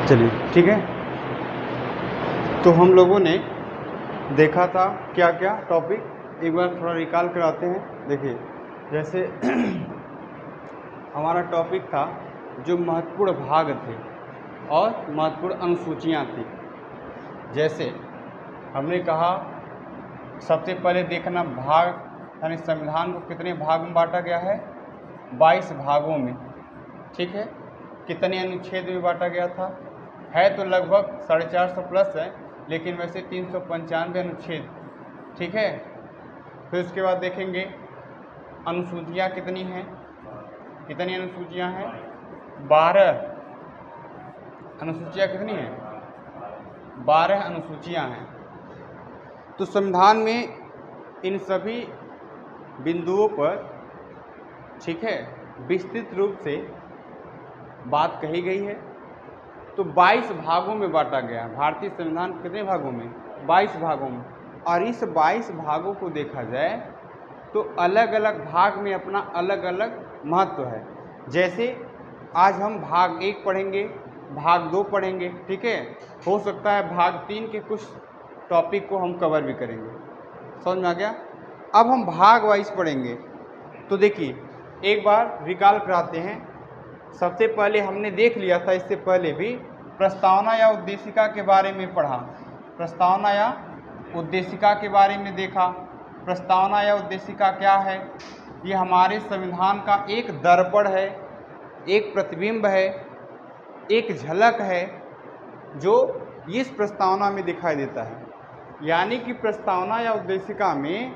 चलिए ठीक है। तो हम लोगों ने देखा था क्या क्या टॉपिक, एक बार थोड़ा रिकॉल कराते हैं। देखिए जैसे हमारा टॉपिक था जो महत्वपूर्ण भाग थे और महत्वपूर्ण अनुसूचियाँ थी। जैसे हमने कहा सबसे पहले देखना भाग यानी संविधान को कितने भाग में बांटा गया है, 22 भागों में। ठीक है, कितने अनुच्छेद में बांटा गया था, है तो लगभग 450 प्लस है, लेकिन वैसे 395 अनुच्छेद। ठीक है, फिर उसके बाद देखेंगे अनुसूचियाँ कितनी हैं, कितनी अनुसूचियाँ हैं, 12 अनुसूचियाँ कितनी हैं, 12 अनुसूचियाँ हैं। तो संविधान में इन सभी बिंदुओं पर ठीक है विस्तृत रूप से बात कही गई है। तो 22 भागों में बांटा गया है भारतीय संविधान, कितने भागों में, 22 भागों में। और इस 22 भागों को देखा जाए तो अलग अलग भाग में अपना अलग अलग महत्व है। जैसे आज हम भाग 1 पढ़ेंगे, भाग 2 पढ़ेंगे। ठीक है, हो सकता है भाग 3 के कुछ टॉपिक को हम कवर भी करेंगे। समझ में आ गया। अब हम भाग वाइज पढ़ेंगे। तो देखिए एक बार रिकॉल कराते हैं। सबसे पहले हमने देख लिया था इससे पहले भी, प्रस्तावना या उद्देशिका के बारे में पढ़ा, प्रस्तावना या उद्देशिका के बारे में देखा। प्रस्तावना या उद्देशिका क्या है, ये हमारे संविधान का एक दर्पण है, एक प्रतिबिंब है, एक झलक है जो इस प्रस्तावना में दिखाई देता है। यानी कि प्रस्तावना या उद्देशिका में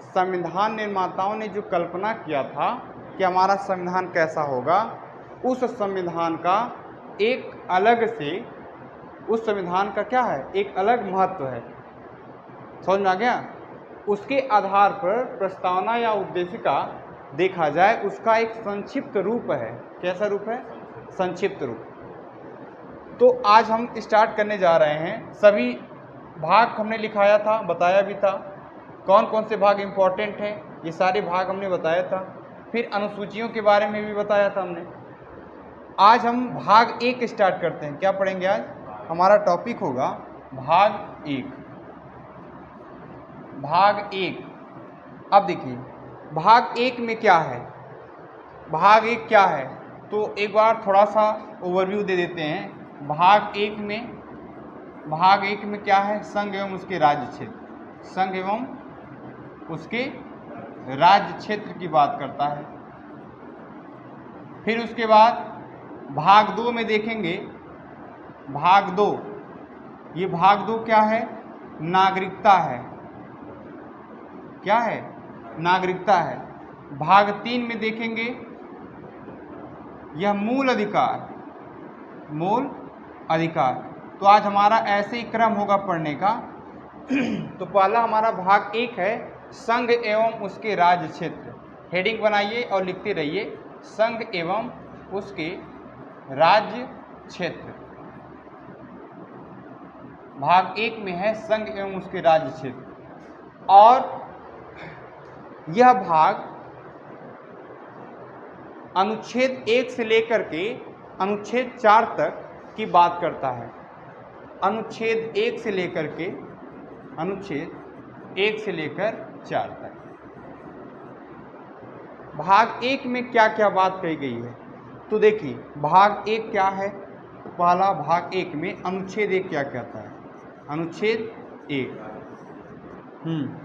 संविधान निर्माताओं ने जो कल्पना किया था कि हमारा संविधान कैसा होगा, उस संविधान का एक अलग से, उस संविधान का क्या है, एक अलग महत्व है। समझ में आ गया। उसके आधार पर प्रस्तावना या उद्देशिका देखा जाए उसका एक संक्षिप्त रूप है। कैसा रूप है, संक्षिप्त रूप। तो आज हम स्टार्ट करने जा रहे हैं। सभी भाग हमने लिखाया था, बताया भी था कौन कौन से भाग इम्पोर्टेंट हैं, ये सारे भाग हमने बताया था। फिर अनुसूचियों के बारे में भी बताया था हमने। आज हम भाग 1 स्टार्ट करते हैं। क्या पढ़ेंगे आज, हमारा टॉपिक होगा भाग 1। भाग 1। अब देखिए भाग 1 में क्या है, भाग 1 क्या है, तो एक बार थोड़ा सा ओवरव्यू दे देते हैं। भाग 1 में, भाग 1 में क्या है, संघ एवं उसके राज्य क्षेत्र, संघ एवं उसके राज्य क्षेत्र की बात करता है। फिर उसके बाद भाग 2 में देखेंगे, भाग 2, ये भाग 2 क्या है, नागरिकता है। क्या है, नागरिकता है। भाग 3 में देखेंगे यह मूल अधिकार, मूल अधिकार। तो आज हमारा ऐसे ही क्रम होगा पढ़ने का। तो पहला हमारा भाग 1 है संघ एवं उसके राज्य क्षेत्र। हेडिंग बनाइए और लिखते रहिए, संघ एवं उसके राज्य क्षेत्र। भाग 1 में है संघ एवं उसके राज्य क्षेत्र। और यह भाग अनुच्छेद 1 से लेकर के अनुच्छेद 4 तक की बात करता है। अनुच्छेद 1 से लेकर के, अनुच्छेद 1 से लेकर 4 तक। भाग 1 में क्या क्या बात कही गई है, तो देखिए भाग 1 क्या है। पहला भाग 1 में अनुच्छेद 1 क्या कहता है, अनुच्छेद 1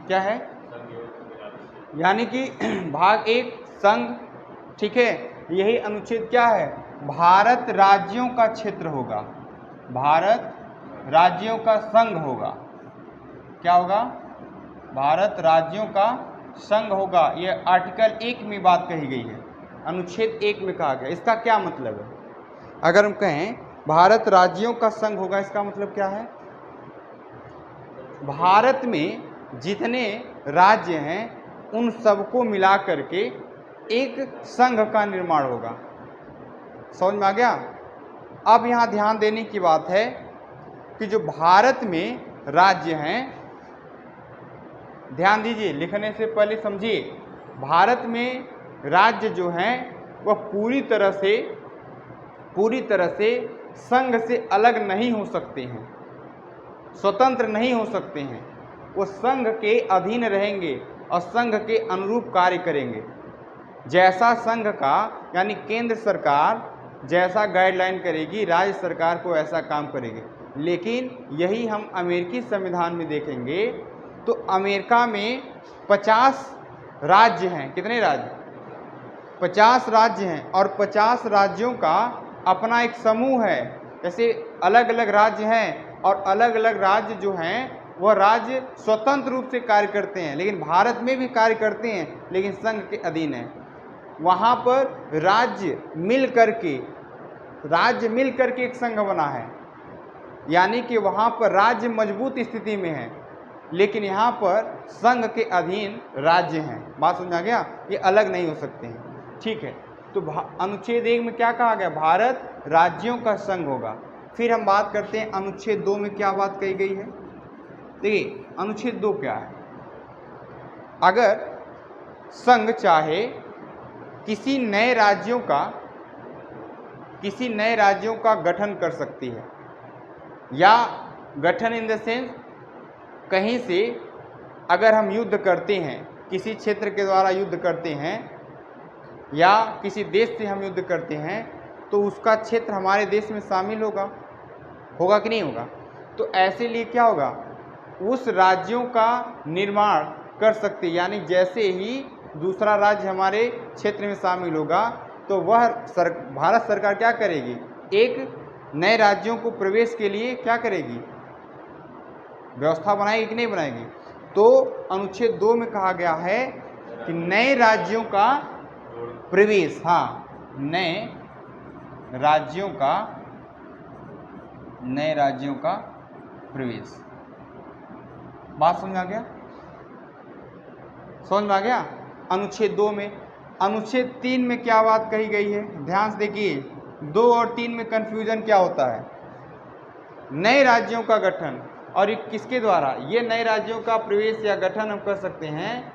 क्या है, यानी कि भाग 1 संघ। ठीक है, यही अनुच्छेद क्या है, भारत राज्यों का क्षेत्र होगा, भारत राज्यों का संघ होगा। क्या होगा, भारत राज्यों का संघ होगा। यह आर्टिकल 1 में बात कही गई है, अनुच्छेद 1 में कहा गया। इसका क्या मतलब है, अगर हम कहें भारत राज्यों का संघ होगा, इसका मतलब क्या है, भारत में जितने राज्य हैं उन सबको मिला करके एक संघ का निर्माण होगा। समझ में आ गया। अब यहाँ ध्यान देने की बात है कि जो भारत में राज्य हैं, ध्यान दीजिए, लिखने से पहले समझिए, भारत में राज्य जो हैं वह पूरी तरह से संघ से अलग नहीं हो सकते हैं, स्वतंत्र नहीं हो सकते हैं। वो संघ के अधीन रहेंगे और संघ के अनुरूप कार्य करेंगे। जैसा संघ का यानी केंद्र सरकार जैसा गाइडलाइन करेगी, राज्य सरकार को ऐसा काम करेगी। लेकिन यही हम अमेरिकी संविधान में देखेंगे तो अमेरिका में 50 राज्य हैं। कितने राज्य? 50 राज्य हैं और 50 राज्यों का अपना एक समूह है। जैसे अलग अलग राज्य हैं और अलग अलग राज्य जो हैं वह राज्य स्वतंत्र रूप से कार्य करते हैं, लेकिन भारत में भी कार्य करते हैं, लेकिन संघ के अधीन है। वहाँ पर राज्य मिल करके एक संघ बना है, यानी कि वहाँ पर राज्य मजबूत स्थिति में है, लेकिन यहाँ पर संघ के अधीन राज्य हैं। बात समझ आ गया? ये अलग नहीं हो सकते हैं। ठीक है, तो अनुच्छेद 1 में क्या कहा गया? भारत राज्यों का संघ होगा। फिर हम बात करते हैं अनुच्छेद 2 में क्या बात कही गई है। देखिए अनुच्छेद 2 क्या है? अगर संघ चाहे किसी नए राज्यों का गठन कर सकती है, या गठन इन द सेंस कहीं से अगर हम युद्ध करते हैं, किसी क्षेत्र के द्वारा युद्ध करते हैं या किसी देश से हम युद्ध करते हैं, तो उसका क्षेत्र हमारे देश में शामिल होगा कि नहीं होगा? तो ऐसे लिए क्या होगा? उस राज्यों का निर्माण कर सकते, यानी जैसे ही दूसरा राज्य हमारे क्षेत्र में शामिल होगा तो वह भारत सरकार क्या करेगी? एक नए राज्यों को प्रवेश के लिए क्या करेगी? व्यवस्था बनाएगी कि नहीं बनाएगी? तो अनुच्छेद 2 में कहा गया है कि नए राज्यों का प्रवेश, हाँ, नए राज्यों का प्रवेश। बात समझ आ गया? समझ में आ गया? अनुच्छेद 2 में। अनुच्छेद 3 में क्या बात कही गई है? ध्यान से देखिए, 2 और 3 में कंफ्यूजन क्या होता है? नए राज्यों का गठन, और ये किसके द्वारा? ये नए राज्यों का प्रवेश या गठन हम कर सकते हैं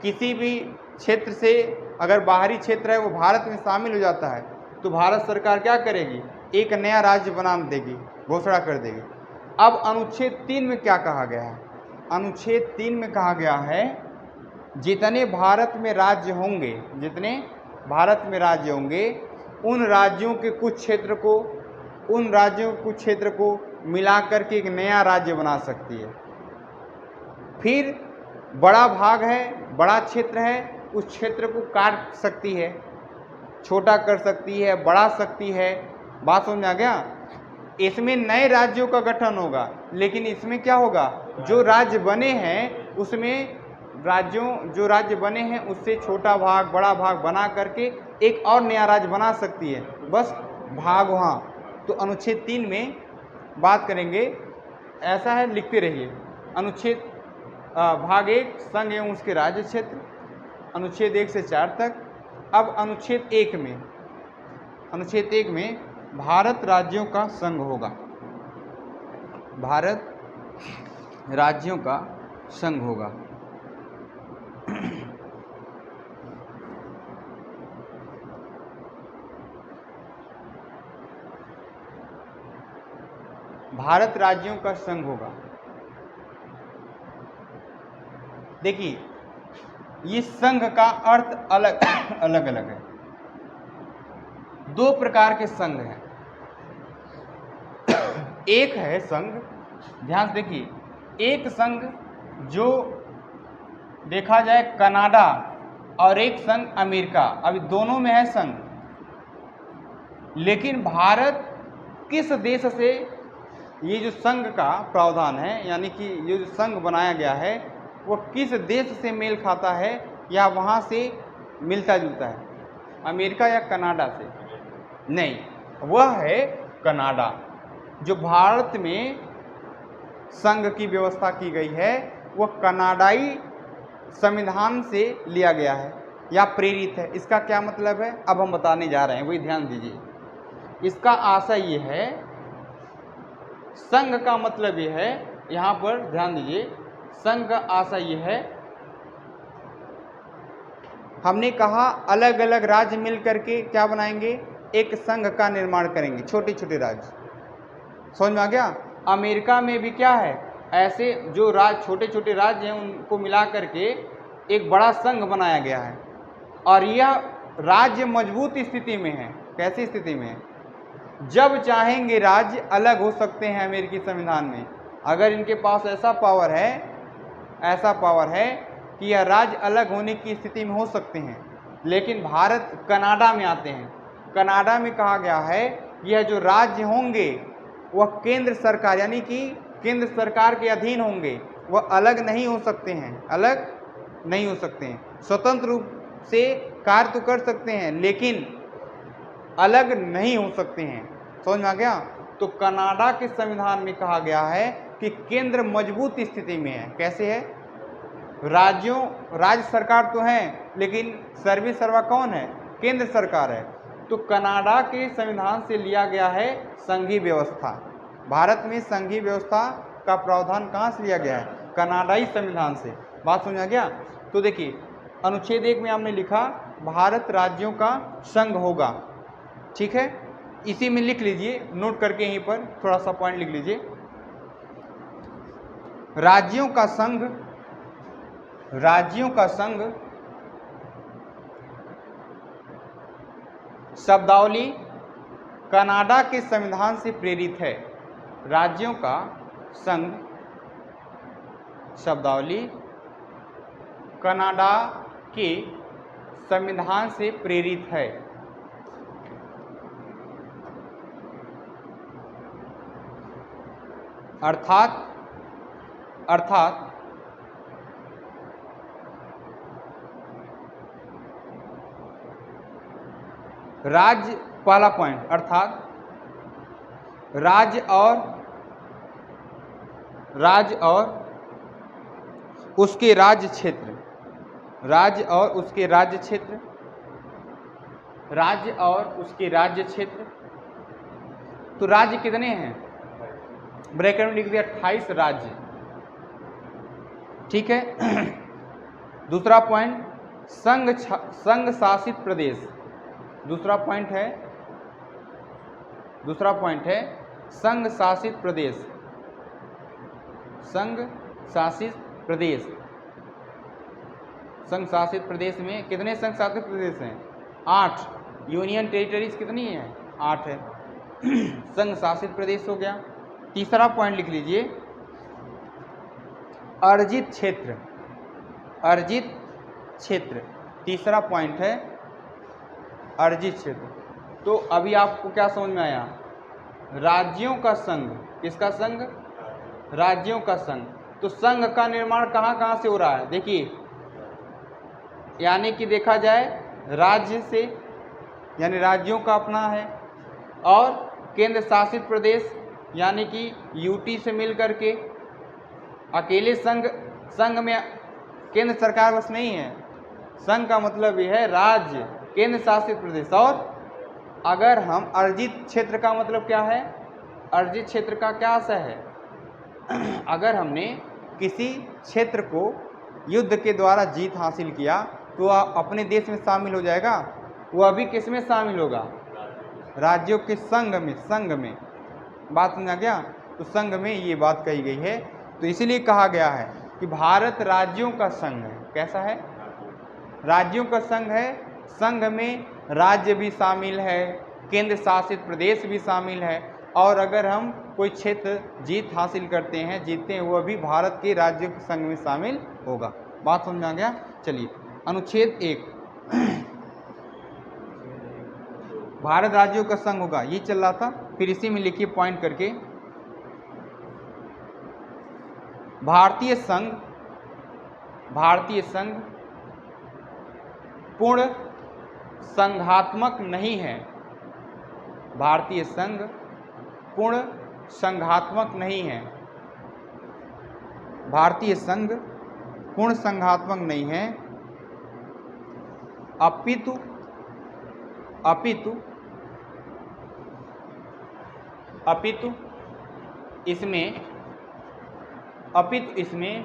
किसी भी क्षेत्र से। अगर बाहरी क्षेत्र है वो भारत में शामिल हो जाता है तो भारत सरकार क्या करेगी? एक नया राज्य बना देगी, घोषणा कर देगी। अब अनुच्छेद 3 में क्या कहा गया है? अनुच्छेद 3 में कहा गया है जितने भारत में राज्य होंगे उन राज्यों के कुछ क्षेत्र को मिलाकर के एक नया राज्य बना सकती है। फिर बड़ा भाग है, बड़ा क्षेत्र है, उस क्षेत्र को काट सकती है, छोटा कर सकती है, बढ़ा सकती है। बात समझ आ गया? इसमें नए राज्यों का गठन होगा, लेकिन इसमें क्या होगा? जो राज्य बने हैं उससे छोटा भाग, बड़ा भाग बना करके एक और नया राज्य बना सकती है, बस भाग वहाँ। तो अनुच्छेद 3 में बात करेंगे, ऐसा है, लिखते रहिए। अनुच्छेद भाग 1 संघ एवं उसके राज्य क्षेत्र, अनुच्छेद 1 से 4 तक। अब अनुच्छेद 1 में भारत राज्यों का संघ होगा। भारत राज्यों का संघ होगा। भारत राज्यों का संघ होगा। देखिए, इस संघ का अर्थ अलग अलग है। 2 प्रकार के संघ हैं। एक है संघ, ध्यान से देखिए, एक संघ जो देखा जाए कनाडा, और एक संघ अमेरिका। अभी दोनों में है संघ, लेकिन भारत किस देश से ये जो संघ का प्रावधान है, यानी कि ये जो संघ बनाया गया है, वो किस देश से मेल खाता है या वहाँ से मिलता जुलता है? अमेरिका या कनाडा से? नहीं, वह है कनाडा। जो भारत में संघ की व्यवस्था की गई है वह कनाडाई संविधान से लिया गया है या प्रेरित है। इसका क्या मतलब है अब हम बताने जा रहे हैं, वही ध्यान दीजिए। इसका आशय ये है, संघ का मतलब ये है, यहाँ पर ध्यान दीजिए, संघ का आशय ये है, हमने कहा अलग अलग राज्य मिल करके क्या बनाएंगे? एक संघ का निर्माण करेंगे, छोटे छोटे राज्य। समझ में आ गया। अमेरिका में भी क्या है, ऐसे जो राज्य छोटे छोटे राज्य हैं उनको मिला करके एक बड़ा संघ बनाया गया है, और यह राज्य मजबूत स्थिति में है। कैसी स्थिति में है? जब चाहेंगे राज्य अलग हो सकते हैं अमेरिकी संविधान में। अगर इनके पास ऐसा पावर है कि यह राज्य अलग होने की स्थिति में हो सकते हैं। लेकिन भारत कनाडा में आते हैं। कनाडा में कहा गया है यह जो राज्य होंगे वह केंद्र सरकार यानी कि केंद्र सरकार के अधीन होंगे, वह अलग नहीं हो सकते हैं, अलग नहीं हो सकते हैं। स्वतंत्र रूप से कार्य तो कर सकते हैं लेकिन अलग नहीं हो सकते हैं। समझ में आ गया। तो कनाडा के संविधान में कहा गया है कि केंद्र मजबूत स्थिति में है। कैसे है? राज्य सरकार तो है लेकिन सर्वे सर्वा कौन है? केंद्र सरकार है। तो कनाडा के संविधान से लिया गया है संघीय व्यवस्था। भारत में संघीय व्यवस्था का प्रावधान कहाँ से लिया गया है? कनाडाई संविधान से। बात समझ आ गया। तो देखिए अनुच्छेद 1 में हमने लिखा भारत राज्यों का संघ होगा, ठीक है। इसी में लिख लीजिए, नोट करके यहीं पर थोड़ा सा पॉइंट लिख लीजिए। राज्यों का संघ शब्दावली कनाडा के संविधान से प्रेरित है। राज्यों का संघ शब्दावली कनाडा के संविधान से प्रेरित है। अर्थात राज्य, पहला पॉइंट, अर्थात राज्य और उसके राज्य क्षेत्र, राज्य और उसके राज्य क्षेत्र। तो राज्य कितने हैं? ब्रैकेट में लिख दिया 28 राज्य, ठीक है। दूसरा पॉइंट संघ शासित प्रदेश। दूसरा पॉइंट है संघ शासित प्रदेश। संघ शासित प्रदेश में कितने संघ शासित प्रदेश हैं? 8। यूनियन टेरिटरीज कितनी है? 8 है। संघ शासित प्रदेश हो गया। तीसरा पॉइंट लिख लीजिए अर्जित क्षेत्र। तीसरा पॉइंट है अर्जित क्षेत्र। तो अभी आपको क्या समझ में आया? राज्यों का संघ, किसका संघ? राज्यों का संघ। तो संघ का निर्माण कहाँ से हो रहा है? देखिए, यानी कि देखा जाए राज्य से, यानी राज्यों का अपना है, और केंद्र शासित प्रदेश यानी कि यूटी से मिल करके अकेले संघ में केंद्र सरकार बस नहीं है। संघ का मतलब यह है राज्य, केंद्र शासित प्रदेश। और अगर हम अर्जित क्षेत्र का मतलब क्या है? अर्जित क्षेत्र का क्या आशय है? अगर हमने किसी क्षेत्र को युद्ध के द्वारा जीत हासिल किया तो वह अपने देश में शामिल हो जाएगा। वह अभी किस में शामिल होगा? राज्यों के संघ में। बात समझ आ गया। तो संघ में ये बात कही गई है। तो इसीलिए कहा गया है कि भारत राज्यों का संघ है। कैसा है? राज्यों का संघ है। संघ में राज्य भी शामिल है, केंद्र शासित प्रदेश भी शामिल है, और अगर हम कोई क्षेत्र जीत हासिल करते हैं, जीतते हैं, वह भी भारत के राज्यों के संघ में शामिल होगा। बात समझ में आ गया। चलिए अनुच्छेद 1 भारत राज्यों का संघ होगा, ये चल रहा था। फिर इसी में लिखिए पॉइंट करके, भारतीय संघ पूर्ण संघात्मक नहीं है। भारतीय संघ पूर्ण संघात्मक नहीं है। भारतीय संघ पूर्ण संघात्मक नहीं है, अपितु इसमें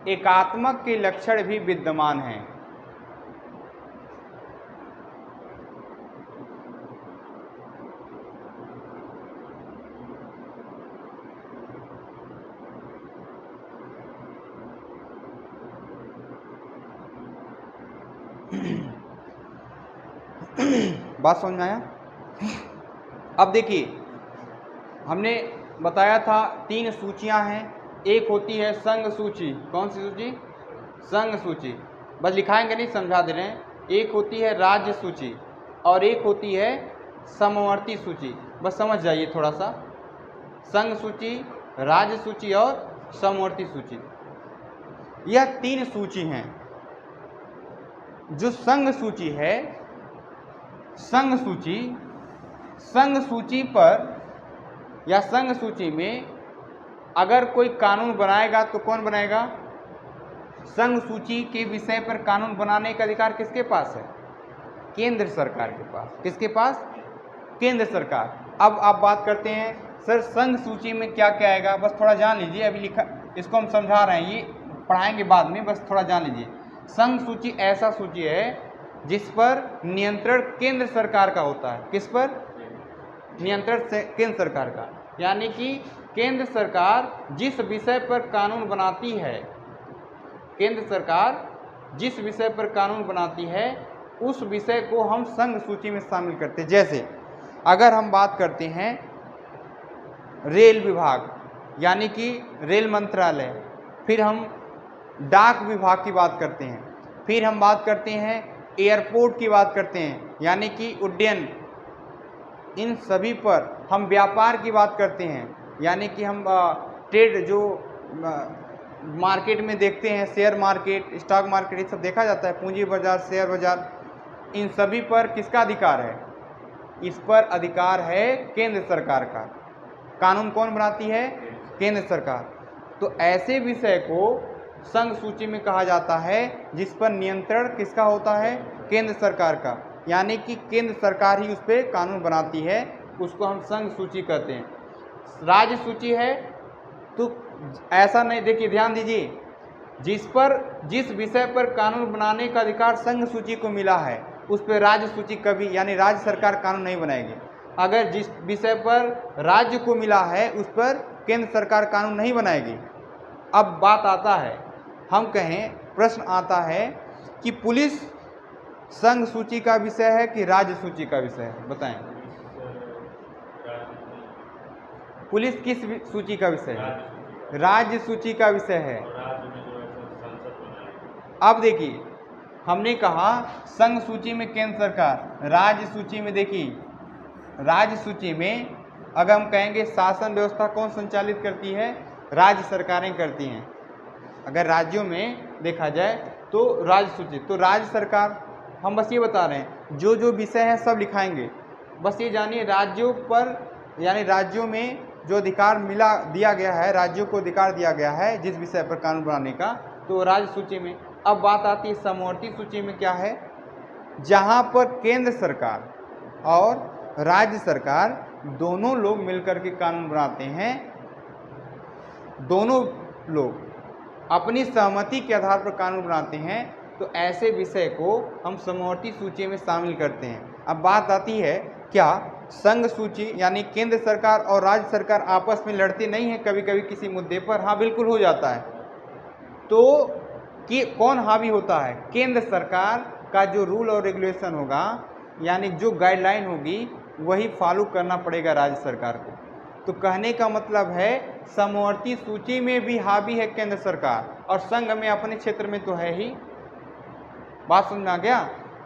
एकात्मक के लक्षण भी विद्यमान हैं। बात समझ में आया? अब देखिए, हमने बताया था 3 सूचियां हैं। एक होती है संघ सूची। कौन सी सूची? संघ सूची। बस लिखाएंगे नहीं, समझा दे रहे हैं। एक होती है राज्य सूची और एक होती है समवर्ती सूची। बस समझ जाइए थोड़ा सा। संघ सूची, राज्य सूची और समवर्ती सूची, यह 3 सूची हैं। जो संघ सूची है, संघ सूची पर या संघ सूची में अगर कोई कानून बनाएगा तो कौन बनाएगा? संघ सूची के विषय पर कानून बनाने का अधिकार किसके पास है? केंद्र सरकार के पास। किसके पास? केंद्र सरकार। अब आप बात करते हैं सर संघ सूची में क्या क्या आएगा, बस थोड़ा जान लीजिए। अभी लिखा, इसको हम समझा रहे हैं, ये पढ़ाएंगे बाद में, बस थोड़ा जान लीजिए। संघ सूची ऐसा सूची है जिस पर नियंत्रण केंद्र सरकार का होता है। किस पर? नियंत्रण से केंद्र सरकार का। यानी कि केंद्र सरकार जिस विषय पर कानून बनाती है, केंद्र सरकार जिस विषय पर कानून बनाती है उस विषय को हम संघ सूची में शामिल करते हैं। जैसे अगर हम बात करते हैं रेल विभाग, यानी कि रेल मंत्रालय, फिर हम डाक विभाग की बात करते हैं, फिर हम बात करते हैं एयरपोर्ट की बात करते हैं, यानी कि उड्डयन, इन सभी पर हम व्यापार की बात करते हैं, यानी कि हम ट्रेड जो मार्केट में देखते हैं, शेयर मार्केट, स्टॉक मार्केट, ये सब देखा जाता है, पूंजी बाजार, शेयर बाजार, इन सभी पर किसका अधिकार है? इस पर अधिकार है केंद्र सरकार का। कानून कौन बनाती है? केंद्र सरकार। तो ऐसे विषय को संघ सूची में कहा जाता है जिस पर नियंत्रण किसका होता है? केंद्र सरकार का। यानी कि केंद्र सरकार ही उस पर कानून बनाती है, उसको हम संघ सूची कहते हैं। राज्य सूची है तो ऐसा नहीं, देखिए ध्यान दीजिए, जिस विषय पर कानून बनाने का अधिकार संघ सूची को मिला है उस पर राज्य सूची कभी, यानी राज्य सरकार कानून नहीं बनाएगी। अगर जिस विषय पर राज्य को मिला है उस पर केंद्र सरकार कानून नहीं बनाएगी। अब बात आता है, हम कहें, प्रश्न आता है कि पुलिस संघ सूची का विषय है कि राज्य सूची का विषय है? बताएं। पुलिस किस सूची का विषय है? राज्य सूची का विषय है। अब देखिए, हमने कहा संघ सूची में केंद्र सरकार, राज्य सूची में देखिए, राज्य सूची में अगर हम कहेंगे शासन व्यवस्था कौन संचालित करती है? राज्य सरकारें करती हैं। अगर राज्यों में देखा जाए तो राज्य सूची, तो राज्य सरकार, हम बस ये बता रहे हैं जो जो विषय है सब लिखाएंगे। बस ये जानिए राज्यों पर, यानी राज्यों में जो अधिकार दिया गया है, राज्यों को अधिकार दिया गया है जिस विषय पर कानून बनाने का, तो राज्य सूची में। अब बात आती है समवर्ती सूची में, क्या है? जहां पर केंद्र सरकार और राज्य सरकार दोनों लोग मिलकर के कानून बनाते हैं, दोनों लोग अपनी सहमति के आधार पर कानून बनाते हैं, तो ऐसे विषय को हम समवर्ती सूची में शामिल करते हैं। अब बात आती है, क्या संघ सूची यानी केंद्र सरकार और राज्य सरकार आपस में लड़ते नहीं हैं कभी कभी किसी मुद्दे पर? हाँ, बिल्कुल हो जाता है। तो कि कौन हावी होता है? केंद्र सरकार का जो रूल और रेगुलेशन होगा, यानी जो गाइडलाइन होगी, वही फॉलो करना पड़ेगा राज्य सरकार को। तो कहने का मतलब है समवर्ती सूची में भी हावी है केंद्र सरकार, और संघ में अपने क्षेत्र में तो है ही। बात समझ में आ गया?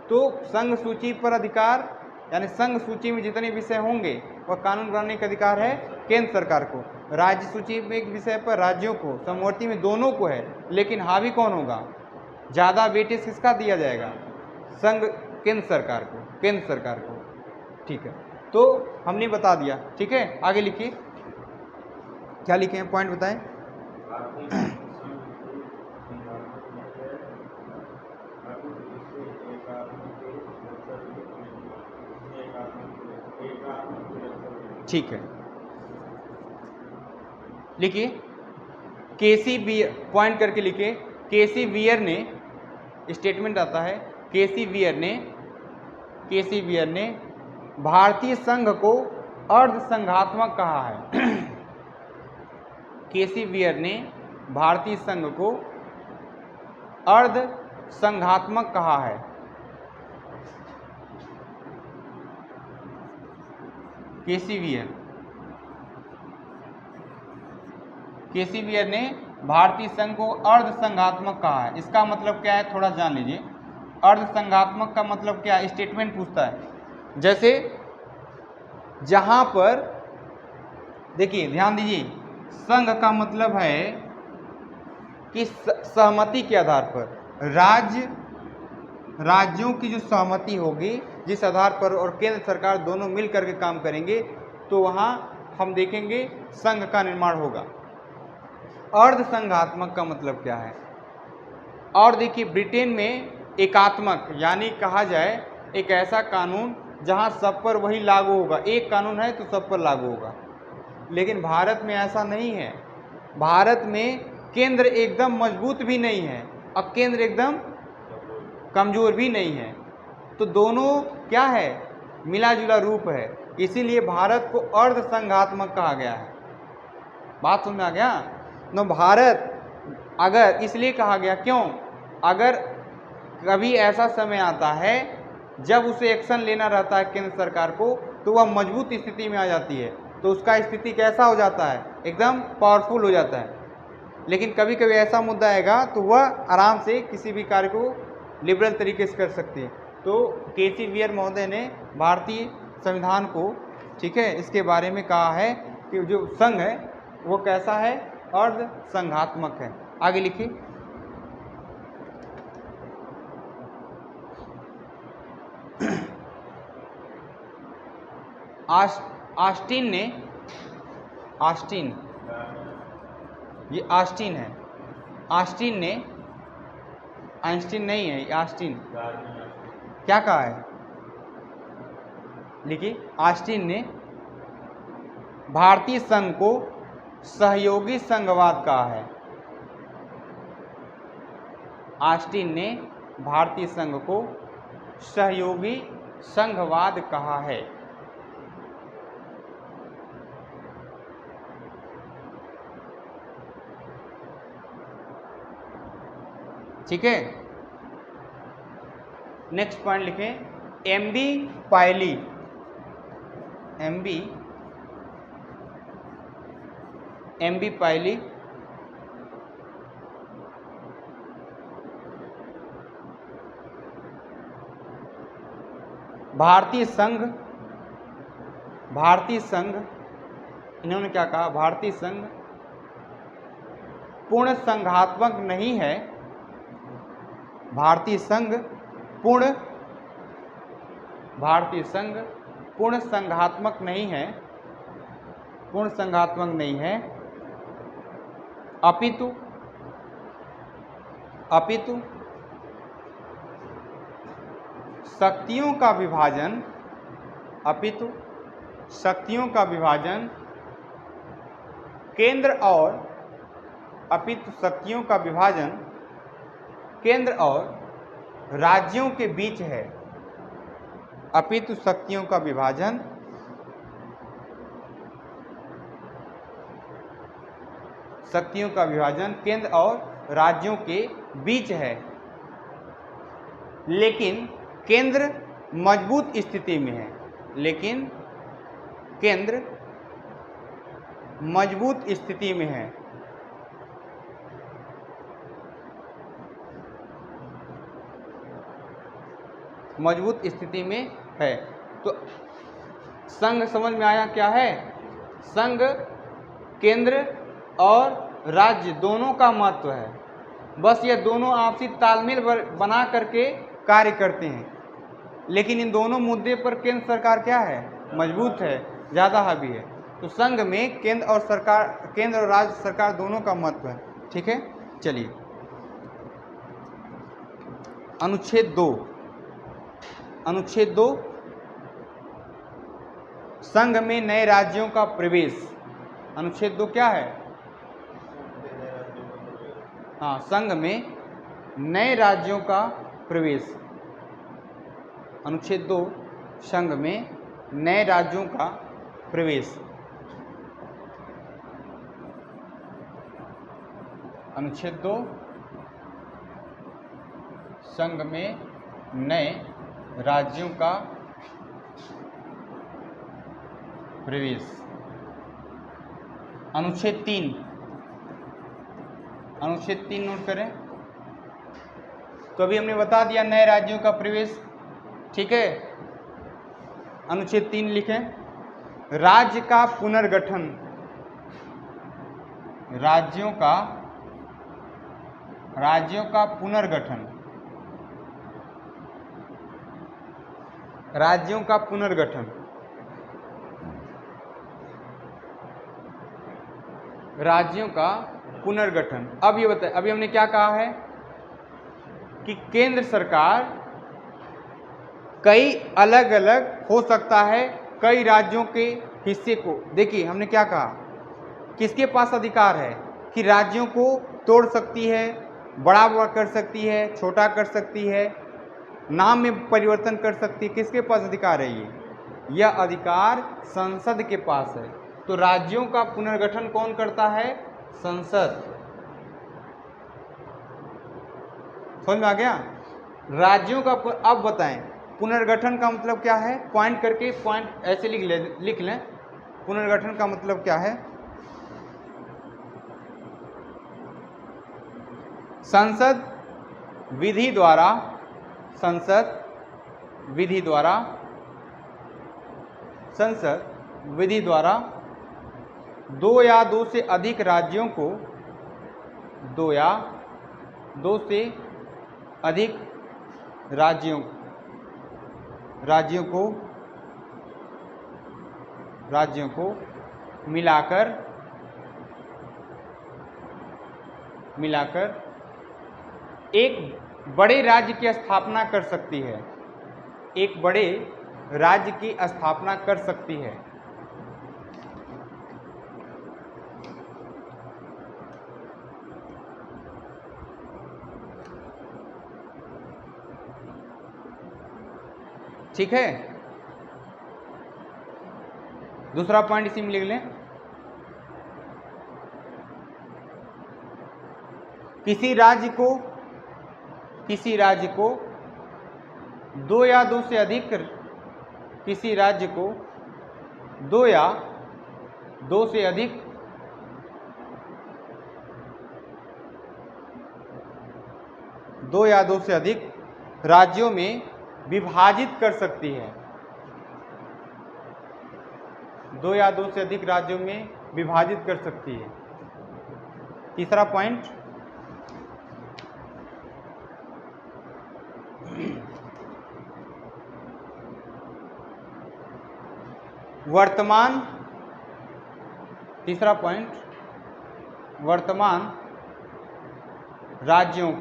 तो संघ सूची पर अधिकार, यानी संघ सूची में जितने विषय होंगे वह कानून बनाने का अधिकार है केंद्र सरकार को। राज्य सूची में एक विषय पर राज्यों को, समवर्ती में दोनों को है, लेकिन हावी कौन होगा? ज़्यादा वेटेज किसका दिया जाएगा? संघ, केंद्र सरकार को, केंद्र सरकार को। ठीक है, तो हमने बता दिया। ठीक है, आगे लिखिए, क्या लिखे हैं, पॉइंट बताएं। ठीक है, लिखिए, केसी वियर, पॉइंट करके लिखिए। केसी वियर ने, स्टेटमेंट आता है, केसी वियर ने भारतीय संघ को अर्ध संघात्मक कहा है। केसी वियर ने भारतीय संघ को अर्ध संघात्मक कहा है। केसीवियर ने भारतीय संघ को अर्ध संघात्मक कहा है। इसका मतलब क्या है, थोड़ा जान लीजिए। अर्ध संघात्मक का मतलब क्या है, स्टेटमेंट पूछता है। जैसे जहां पर देखिए, ध्यान दीजिए, संघ का मतलब है कि सहमति के आधार पर राज्यों की जो सहमति होगी, जिस आधार पर और केंद्र सरकार दोनों मिल करके काम करेंगे, तो वहां हम देखेंगे संघ का निर्माण होगा। अर्ध संघात्मक का मतलब क्या है? और देखिए, ब्रिटेन में एकात्मक यानी कहा जाए एक ऐसा कानून जहां सब पर वही लागू होगा। एक कानून है तो सब पर लागू होगा। लेकिन भारत में ऐसा नहीं है। भारत में केंद्र एकदम मजबूत भी नहीं है और केंद्र एकदम कमजोर भी नहीं है। तो दोनों क्या है, मिला जुला रूप है। इसीलिए भारत को अर्ध संघात्मक कहा गया है। बात समझ में आ गया? न भारत अगर इसलिए कहा गया, क्यों? अगर कभी ऐसा समय आता है जब उसे एक्शन लेना रहता है केंद्र सरकार को, तो वह मजबूत स्थिति में आ जाती है। तो उसका स्थिति कैसा हो जाता है, एकदम पावरफुल हो जाता है। लेकिन कभी कभी ऐसा मुद्दा आएगा तो वह आराम से किसी भी कार्य को लिबरल तरीके से कर सकती है। तो केसीवियर महोदय ने भारतीय संविधान को, ठीक है, इसके बारे में कहा है कि जो संघ है वो कैसा है, अर्ध संघात्मक है। आगे लिखिए। ऑस्टिन ने, ऑस्टिन, ये ऑस्टिन है। ऑस्टिन ने, आइंस्टीन नहीं है, ये ऑस्टिन क्या कहा है, लिखिए। ऑस्टिन ने भारतीय संघ को सहयोगी संघवाद कहा है। ऑस्टिन ने भारतीय संघ को सहयोगी संघवाद कहा है। ठीक है, नेक्स्ट पॉइंट लिखें। एमबी पायली, एमबी पायली भारतीय संघ इन्होंने क्या कहा, भारतीय संघ पूर्ण संघात्मक नहीं है। भारतीय संघ पूर्ण संघात्मक नहीं है, पूर्ण संघात्मक नहीं है, अपितु शक्तियों का विभाजन, केंद्र और राज्यों के बीच है। अपितु शक्तियों का विभाजन केंद्र और राज्यों के बीच है। लेकिन केंद्र मजबूत स्थिति में है। मजबूत स्थिति में है। मजबूत स्थिति में है। तो संघ समझ में आया क्या है? संघ केंद्र और राज्य दोनों का महत्व है। बस ये दोनों आपसी तालमेल बना करके कार्य करते हैं। लेकिन इन दोनों मुद्दे पर केंद्र सरकार क्या है, मजबूत है, ज़्यादा हावी है। तो संघ में केंद्र और राज्य सरकार दोनों का महत्व है। ठीक है, चलिए अनुच्छेद 2 संघ में नए राज्यों का प्रवेश। अनुच्छेद 2 क्या है? हाँ, संघ में नए राज्यों का प्रवेश। अनुच्छेद 2 संघ में नए राज्यों का प्रवेश। अनुच्छेद 2 संघ में नए राज्यों का प्रवेश। अनुच्छेद 3, अनुच्छेद 3 नोट करें। तो अभी हमने बता दिया नए राज्यों का प्रवेश, ठीक है। अनुच्छेद 3 लिखें, राज्य का पुनर्गठन, राज्यों का पुनर्गठन, राज्यों का पुनर्गठन, राज्यों का पुनर्गठन। अब ये बताए, अभी हमने क्या कहा है कि केंद्र सरकार कई अलग अलग हो सकता है कई राज्यों के हिस्से को, देखिए हमने क्या कहा, किसके पास अधिकार है कि राज्यों को तोड़ सकती है, बड़ा कर सकती है, छोटा कर सकती है, नाम में परिवर्तन कर सकती है। किसके पास अधिकार है? यह अधिकार संसद के पास है। तो राज्यों का पुनर्गठन कौन करता है? संसद। समझ में आ गया? राज्यों का अब बताएं पुनर्गठन का मतलब क्या है? पॉइंट करके, पॉइंट ऐसे लिख लें। पुनर्गठन का मतलब क्या है? संसद विधि द्वारा, संसद विधि द्वारा, संसद विधि द्वारा 2 या 2 से अधिक राज्यों को, 2 या 2 से अधिक राज्यों को मिलाकर एक बड़े राज्य की स्थापना कर सकती है, एक बड़े राज्य की स्थापना कर सकती है। ठीक है, दूसरा पॉइंट इसी में लिख लें, किसी राज्य को 2 या 2 से अधिक, किसी राज्य को 2 या 2 से अधिक राज्यों में विभाजित कर सकती है, 2 या 2 से अधिक राज्यों में विभाजित कर सकती है। तीसरा पॉइंट, तीसरा पॉइंट, वर्तमान राज्यों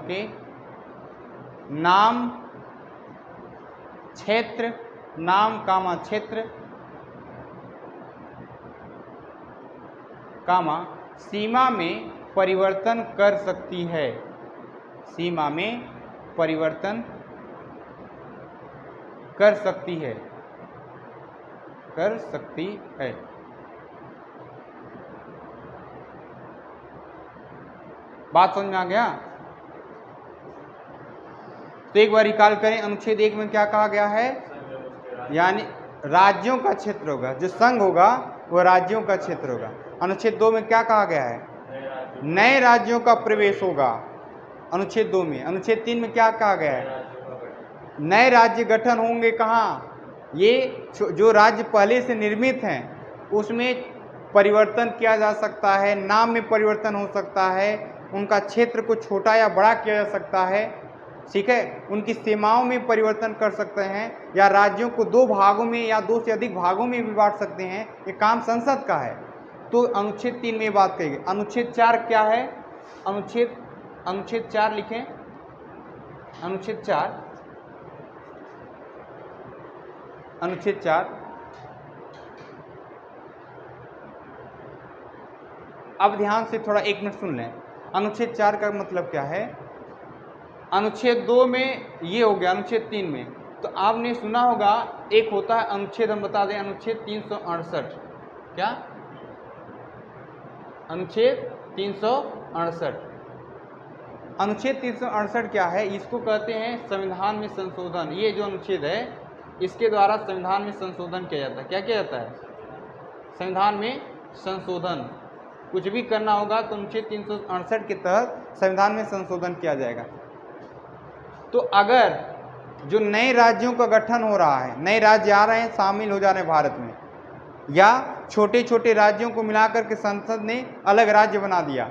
के नाम क्षेत्र, नाम कामा क्षेत्र कामा सीमा में परिवर्तन कर सकती है, सीमा में परिवर्तन कर सकती है, बात समझ में आ गया? तो एक बार रिकॉल करें, अनुच्छेद 1 में क्या कहा गया है? यानी राज्यों का क्षेत्र होगा, जो संघ होगा वह राज्यों का क्षेत्र होगा। अनुच्छेद 2 में क्या कहा गया है? नए राज्यों का प्रवेश होगा, अनुच्छेद 2 में। अनुच्छेद 3 में क्या कहा गया है? नए राज्य गठन होंगे। कहाँ? ये जो राज्य पहले से निर्मित हैं उसमें परिवर्तन किया जा सकता है, नाम में परिवर्तन हो सकता है, उनका क्षेत्र को छोटा या बड़ा किया जा सकता है, ठीक है, उनकी सीमाओं में परिवर्तन कर सकते हैं, या राज्यों को 2 भागों में या 2 से अधिक भागों में भी बांट सकते हैं। ये काम संसद का है। तो अनुच्छेद 3 में बात करेंगे। अनुच्छेद 4 क्या है? अनुच्छेद 4 लिखें, अनुच्छेद 4, अनुच्छेद 4 अब ध्यान से थोड़ा 1 मिनट सुन लें। अनुच्छेद 4 का मतलब क्या है? अनुच्छेद 2 में ये हो गया, अनुच्छेद 3 में तो आपने सुना होगा एक होता है अनुच्छेद, हम बता दें, अनुच्छेद 368। क्या? अनुच्छेद 368। अनुच्छेद 368 क्या है? इसको कहते हैं संविधान में संशोधन। ये जो अनुच्छेद है इसके द्वारा संविधान में संशोधन किया जाता है। क्या किया जाता है? संविधान में संशोधन। कुछ भी करना होगा तो अनुच्छेद 368 के तहत संविधान में संशोधन किया जाएगा। तो अगर जो नए राज्यों का गठन हो रहा है, नए राज्य आ रहे हैं, शामिल हो जा रहे हैं भारत में, या छोटे छोटे राज्यों को मिलाकर के संसद ने अलग राज्य बना दिया,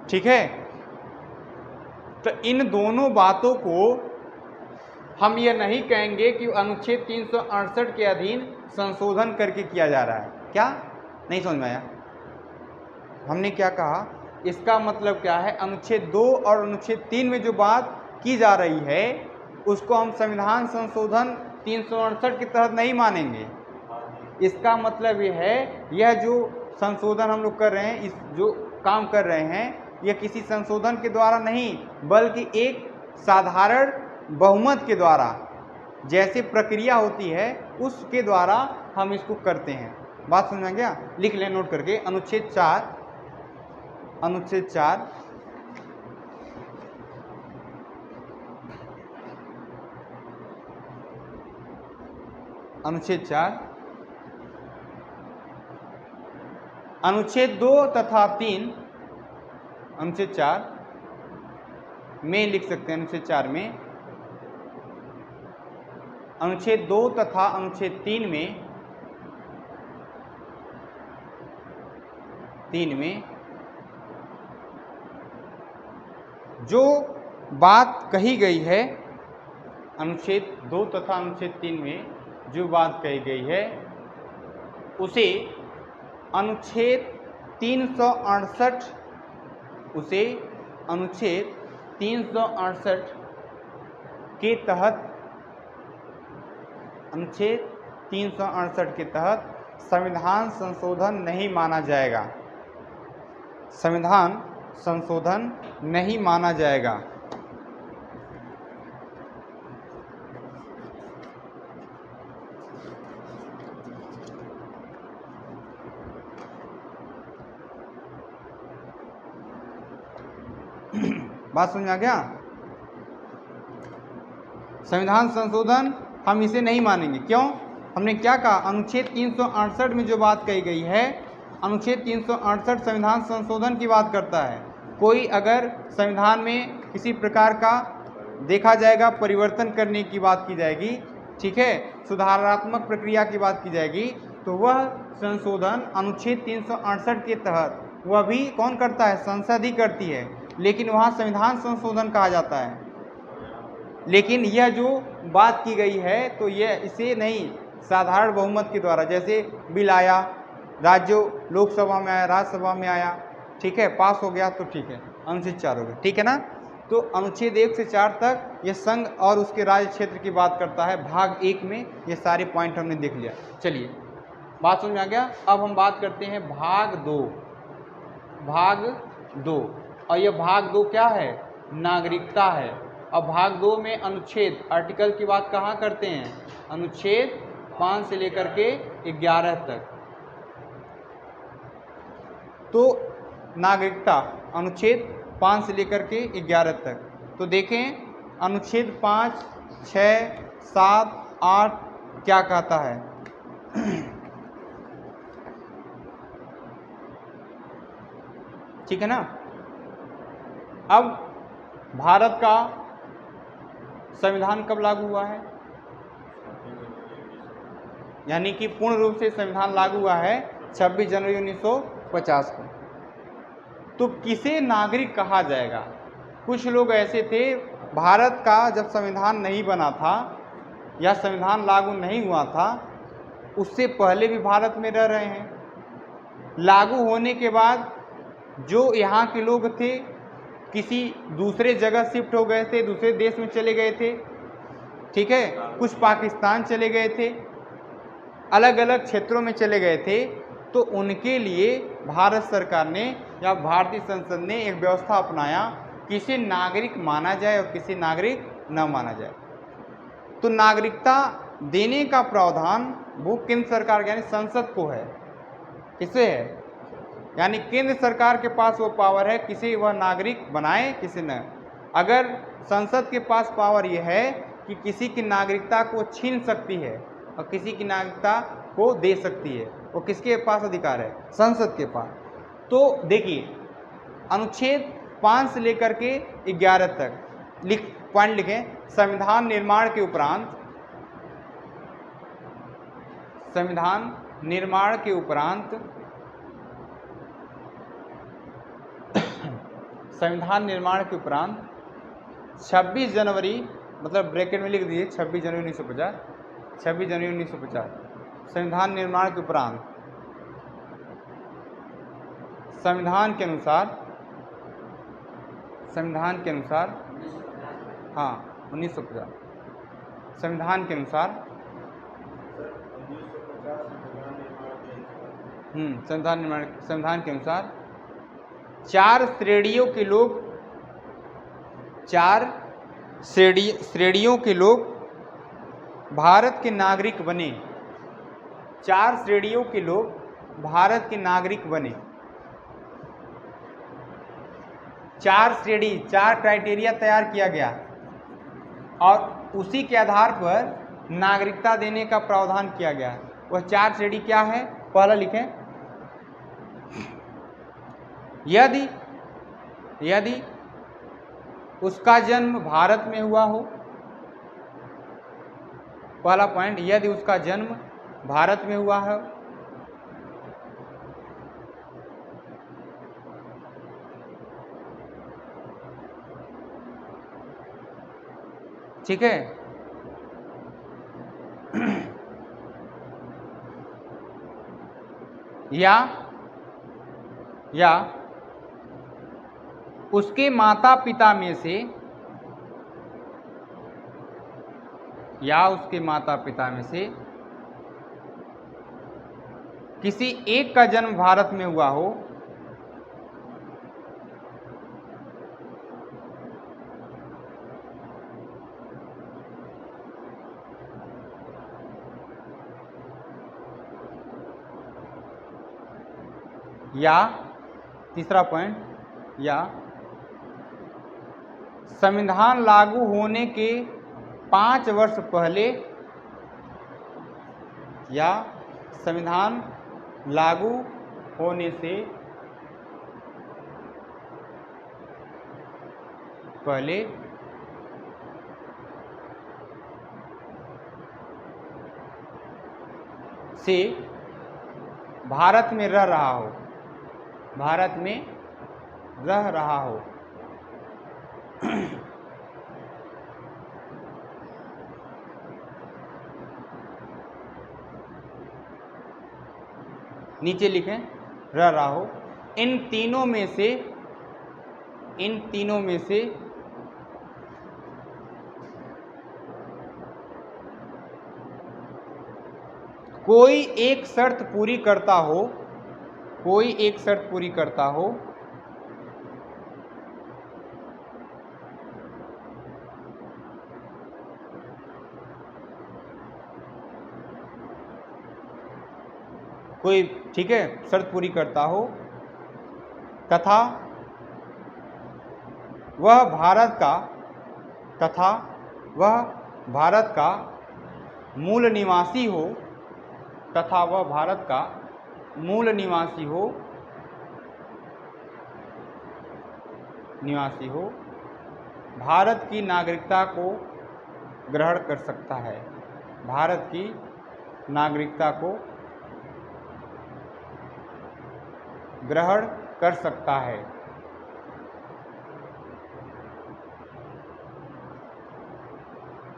ठीक है, तो इन दोनों बातों को हम ये नहीं कहेंगे कि अनुच्छेद 368 के अधीन संशोधन करके किया जा रहा है। क्या? नहीं समझ में आया? हमने क्या कहा? इसका मतलब क्या है? अनुच्छेद 2 और अनुच्छेद 3 में जो बात की जा रही है उसको हम संविधान संशोधन 368 के तहत नहीं मानेंगे। इसका मतलब ये है, यह जो संशोधन हम लोग कर रहे हैं, इस जो काम कर रहे हैं, यह किसी संशोधन के द्वारा नहीं, बल्कि एक साधारण बहुमत के द्वारा जैसे प्रक्रिया होती है उसके द्वारा हम इसको करते हैं। बात समझ में गया? लिख लें नोट करके। अनुच्छेद 4 अनुच्छेद 4 अनुच्छेद 4 अनुच्छेद 2 तथा 3 अनुच्छेद 4 में लिख सकते हैं। अनुच्छेद 4 में, अनुच्छेद 2 तथा अनुच्छेद 3 में जो बात कही गई है, अनुच्छेद 2 तथा अनुच्छेद 3 में जो बात कही गई है उसे अनुच्छेद 368 उसे अनुच्छेद 368 के तहत अनुच्छेद 368 के तहत संविधान संशोधन नहीं माना जाएगा। संविधान संशोधन नहीं माना जाएगा। बात समझ में आ गया? संविधान संशोधन हम इसे नहीं मानेंगे। क्यों? हमने क्या कहा? अनुच्छेद 368 में जो बात कही गई है, अनुच्छेद 368 संविधान संशोधन की बात करता है। कोई अगर संविधान में किसी प्रकार का देखा जाएगा परिवर्तन करने की बात की जाएगी, ठीक है, सुधारात्मक प्रक्रिया की बात की जाएगी, तो वह संशोधन अनुच्छेद 368 के तहत वह भी कौन करता है? संसद ही करती है, लेकिन वहाँ संविधान संशोधन कहा जाता है। लेकिन यह जो बात की गई है तो यह इसे नहीं, साधारण बहुमत के द्वारा, जैसे बिल आया, राज्य लोकसभा में आया, राज्यसभा में आया, ठीक है, पास हो गया तो ठीक है, अनुच्छेद 4 हो गया, ठीक है ना। तो अनुच्छेद 1 से 4 तक ये संघ और उसके राज्य क्षेत्र की बात करता है। भाग 1 में ये सारे पॉइंट हमने देख लिया। चलिए, बात समझ में आ गया? अब हम बात करते हैं भाग 2। भाग 2, और यह भाग 2 क्या है? नागरिकता है। अब भाग 2 में अनुच्छेद, आर्टिकल की बात कहाँ करते हैं? अनुच्छेद 5 से लेकर के 11 तक। तो नागरिकता अनुच्छेद 5 से लेकर के 11 तक। तो देखें अनुच्छेद 5, 6, 7, 8 क्या कहता है? ठीक है ना। अब भारत का संविधान कब लागू हुआ है? यानी कि पूर्ण रूप से संविधान लागू हुआ है 26 जनवरी 1950 को। तो किसे नागरिक कहा जाएगा? कुछ लोग ऐसे थे, भारत का जब संविधान नहीं बना था या संविधान लागू नहीं हुआ था, उससे पहले भी भारत में रह रहे हैं। लागू होने के बाद जो यहाँ के लोग थे किसी दूसरे जगह शिफ्ट हो गए थे, दूसरे देश में चले गए थे, ठीक है, कुछ पाकिस्तान चले गए थे, अलग अलग क्षेत्रों में चले गए थे। तो उनके लिए भारत सरकार ने या भारतीय संसद ने एक व्यवस्था अपनाया, किसे नागरिक माना जाए और किसे नागरिक न माना जाए। तो नागरिकता देने का प्रावधान वो केंद्र सरकार यानी संसद को है। किसे है? यानी केंद्र सरकार के पास वो पावर है, किसे वह नागरिक बनाए किसे न। अगर संसद के पास पावर यह है कि किसी की नागरिकता को छीन सकती है और किसी की नागरिकता को दे सकती है, वो किसके पास अधिकार है? संसद के पास। तो देखिए अनुच्छेद 5 से लेकर के 11 तक पॉइंट लिखें। संविधान निर्माण के उपरांत संविधान निर्माण के उपरांत संविधान निर्माण के उपरांत 26 जनवरी, मतलब ब्रैकेट में लिख दीजिए 26 जनवरी 1950, 26 जनवरी 1950 संविधान निर्माण के उपरांत संविधान के अनुसार हाँ 1950 संविधान के अनुसार संविधान के अनुसार 4 श्रेणियों के लोग भारत के नागरिक बने। 4 श्रेणियों के लोग भारत के नागरिक बने। 4 श्रेणी, 4 क्राइटेरिया तैयार किया गया और उसी के आधार पर नागरिकता देने का प्रावधान किया गया। वह 4 श्रेणी क्या है? पहला लिखें, यदि उसका जन्म भारत में हुआ हो। पहला पॉइंट, यदि उसका जन्म भारत में हुआ है। ठीक है। या उसके माता पिता में से किसी एक का जन्म भारत में हुआ हो। या तीसरा पॉइंट, या संविधान लागू होने के 5 वर्ष पहले, या संविधान लागू होने से पहले से भारत में रह रहा हो। नीचे लिखें, रह रहा हो। इन तीनों में से कोई एक शर्त पूरी करता हो, कोई, ठीक है, शर्त पूरी करता हो तथा वह भारत का मूल निवासी हो, भारत की नागरिकता को ग्रहण कर सकता है।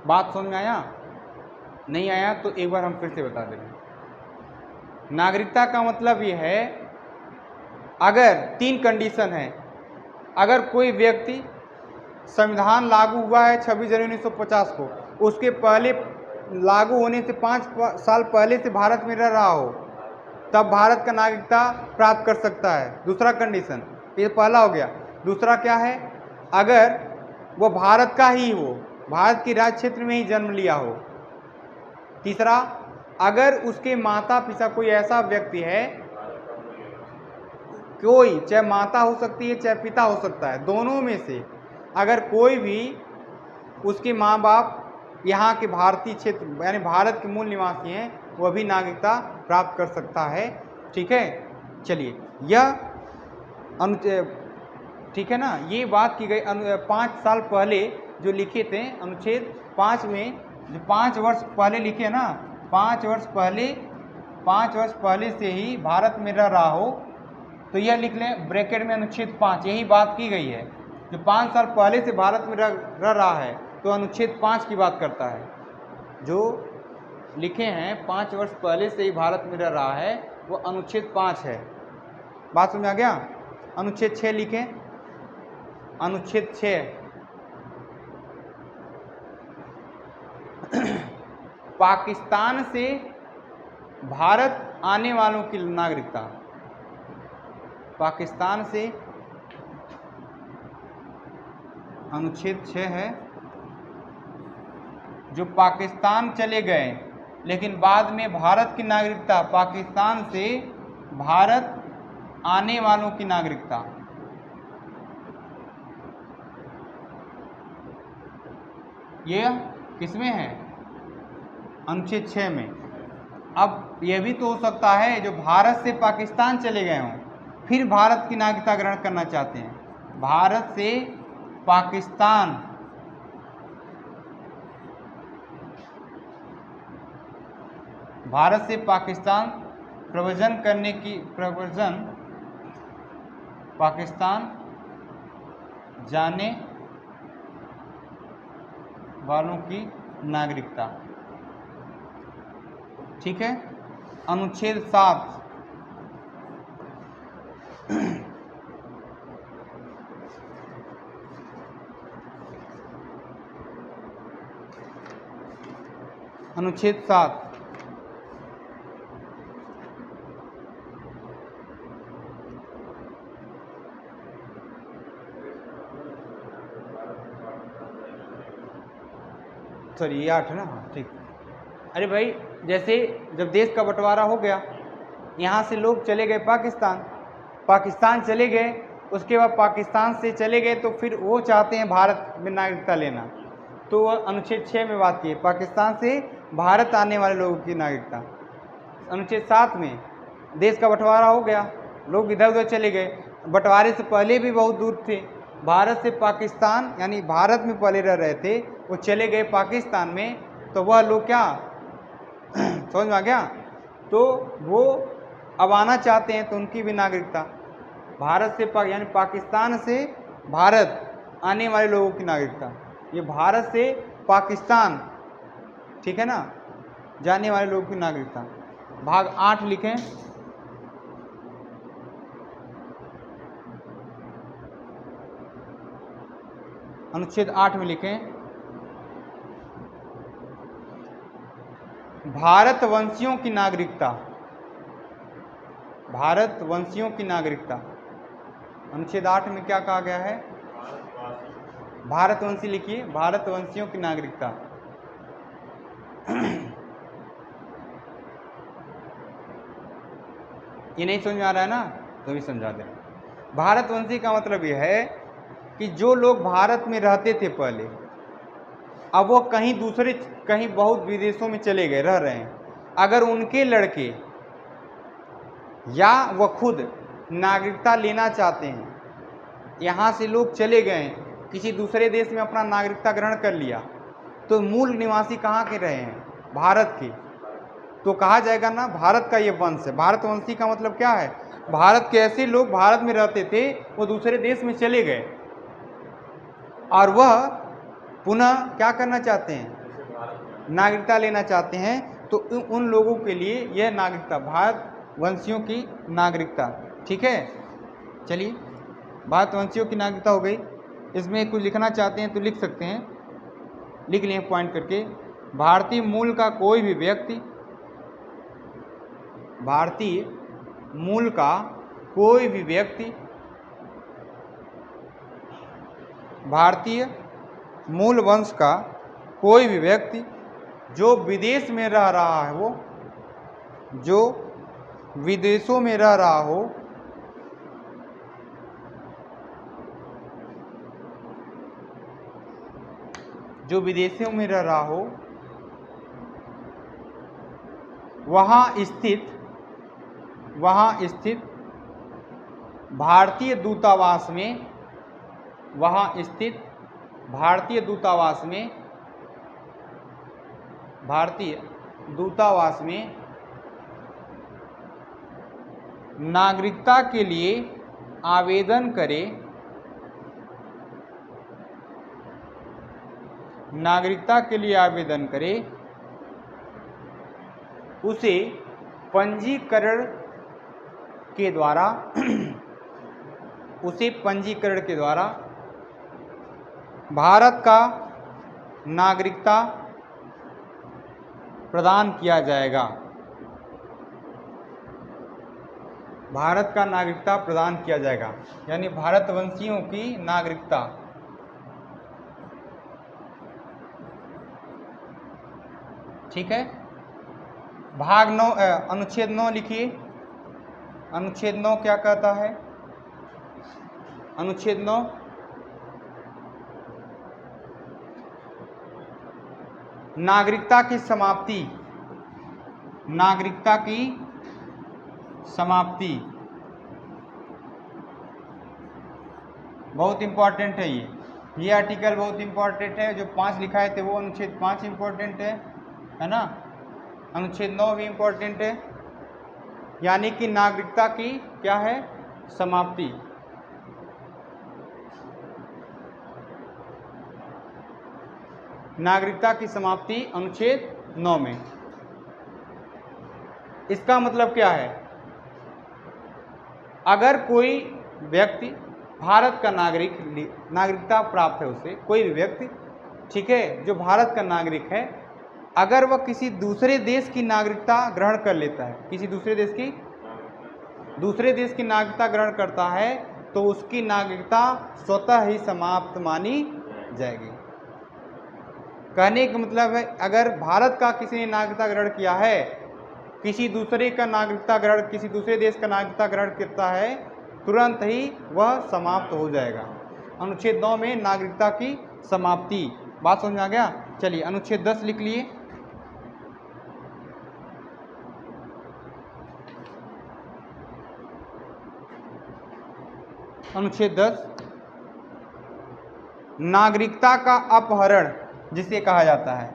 बात समझ में आया? नहीं आया तो एक बार हम फिर से बता देंगे। नागरिकता का मतलब ये है, अगर 3 कंडीशन है। अगर कोई व्यक्ति, संविधान लागू हुआ है 26 जनवरी 1950 को, उसके पहले लागू होने से 5 साल पहले से भारत में रह रहा हो, तब भारत का नागरिकता प्राप्त कर सकता है। दूसरा कंडीशन, ये पहला हो गया। दूसरा क्या है? अगर वो भारत का ही हो, भारत के राज्य क्षेत्र में ही जन्म लिया हो। तीसरा, अगर उसके माता पिता, कोई ऐसा व्यक्ति है, कोई, चाहे माता हो सकती है चाहे पिता हो सकता है, दोनों में से अगर कोई भी उसके माँ बाप यहाँ के भारतीय क्षेत्र यानी भारत के मूल निवासी हैं वह भी नागरिकता प्राप्त कर सकता है। ठीक है, चलिए यह ठीक है ना, ये बात की गई 5 साल पहले जो लिखे थे अनुच्छेद 5 में, जो 5 वर्ष पहले लिखे ना, 5 वर्ष पहले से ही भारत में रह रहा हो तो यह लिख लें ब्रैकेट में अनुच्छेद 5, यही बात की गई है। जो 5 साल पहले से भारत में रह रहा है तो अनुच्छेद 5 की बात करता है। जो लिखे हैं 5 वर्ष पहले से ही भारत में रह रहा है वो अनुच्छेद 5 है। बात समझ आ गया? अनुच्छेद 6 लिखें, अनुच्छेद 6 पाकिस्तान से भारत आने वालों की नागरिकता। पाकिस्तान से अनुच्छेद 6 है, जो पाकिस्तान चले गए लेकिन बाद में भारत की नागरिकता, पाकिस्तान से भारत आने वालों की नागरिकता। यह किसमें है? अनुच्छेद 6 में। अब यह भी तो हो सकता है जो भारत से पाकिस्तान चले गए हों फिर भारत की नागरिकता ग्रहण करना चाहते हैं। भारत से पाकिस्तान प्रव्रजन पाकिस्तान जाने वालों की नागरिकता। ठीक है, अनुच्छेद 7 अनुच्छेद 7 सॉरी ये 8 है ना, हाँ ठीक। अरे भाई जैसे जब देश का बंटवारा हो गया, यहाँ से लोग चले गए पाकिस्तान चले गए, उसके बाद पाकिस्तान से चले गए तो फिर वो चाहते हैं भारत में नागरिकता लेना, तो वह अनुच्छेद 6 में बात की है पाकिस्तान से भारत आने वाले लोगों की नागरिकता। अनुच्छेद 7 में देश का बंटवारा हो गया, लोग इधर उधर चले गए, बंटवारे से पहले भी बहुत दूर थे, भारत से पाकिस्तान यानी भारत में पहले रह रहे थे, वो चले गए पाकिस्तान में, तो वह लोग क्या समझ में आ गया? तो वो अब आना चाहते हैं तो उनकी भी नागरिकता, भारत से यानी पाकिस्तान से भारत आने वाले लोगों की नागरिकता, ये भारत से पाकिस्तान, ठीक है ना, जाने वाले लोगों की नागरिकता। भाग 8 लिखें, अनुच्छेद 8 में लिखें भारतवंशियों की नागरिकता। भारतवंशियों की नागरिकता अनुच्छेद 8 में क्या कहा गया है? भारतवंशी लिखिए, भारतवंशियों की नागरिकता। ये नहीं समझ में आ रहा है ना, तो भी समझा दे। भारतवंशी का मतलब यह है कि जो लोग भारत में रहते थे पहले, अब वो कहीं बहुत विदेशों में चले गए, रह रहे हैं, अगर उनके लड़के या वह खुद नागरिकता लेना चाहते हैं, यहाँ से लोग चले गए किसी दूसरे देश में अपना नागरिकता ग्रहण कर लिया, तो मूल निवासी कहाँ के रहे हैं? भारत के, तो कहा जाएगा ना भारत का ये वंश है। भारतवंशी का मतलब क्या है? भारत के ऐसे लोग भारत में रहते थे, वो दूसरे देश में चले गए और वह पुनः क्या करना चाहते हैं? नागरिकता लेना चाहते हैं, तो उन लोगों के लिए यह नागरिकता, भारतवंशियों की नागरिकता। ठीक है, चलिए भारतवंशियों की नागरिकता हो गई। इसमें कुछ लिखना चाहते हैं तो लिख सकते हैं, लिख लें पॉइंट करके। भारतीय मूल का कोई भी व्यक्ति, भारतीय मूल का कोई भी व्यक्ति, भारतीय मूल वंश का कोई भी व्यक्ति जो विदेश में रह रहा है, वो जो विदेशों में रह रहा हो, जो विदेशों में रह रहा हो वहाँ स्थित भारतीय दूतावास में नागरिकता के लिए आवेदन करे, उसे पंजीकरण के द्वारा भारत का नागरिकता प्रदान किया जाएगा। यानी भारतवंशियों की नागरिकता। ठीक है। भाग 9 अनुच्छेद 9 लिखिए। अनुच्छेद 9 क्या कहता है? अनुच्छेद 9 नागरिकता की समाप्ति। बहुत इंपॉर्टेंट है ये आर्टिकल बहुत इंपॉर्टेंट है। जो 5 लिखाए थे वो अनुच्छेद 5 इंपॉर्टेंट है ना। अनुच्छेद 9 भी इंपॉर्टेंट है। यानी कि नागरिकता की क्या है? समाप्ति। नागरिकता की समाप्ति अनुच्छेद 9 में। इसका मतलब क्या है? अगर कोई व्यक्ति भारत का नागरिकता प्राप्त है उसे, कोई भी व्यक्ति, ठीक है, जो भारत का नागरिक है, अगर वह किसी दूसरे देश की नागरिकता ग्रहण कर लेता है, किसी दूसरे देश की नागरिकता ग्रहण करता है, तो उसकी नागरिकता स्वतः ही समाप्त मानी जाएगी। कहने का मतलब है, अगर भारत का किसी ने नागरिकता ग्रहण किया है, किसी दूसरे देश का नागरिकता ग्रहण करता है, तुरंत ही वह समाप्त हो जाएगा। अनुच्छेद 9 में नागरिकता की समाप्ति। बात समझ में आ गया? चलिए अनुच्छेद 10 लिख लिए। अनुच्छेद 10 नागरिकता का अपहरण जिसे कहा जाता है,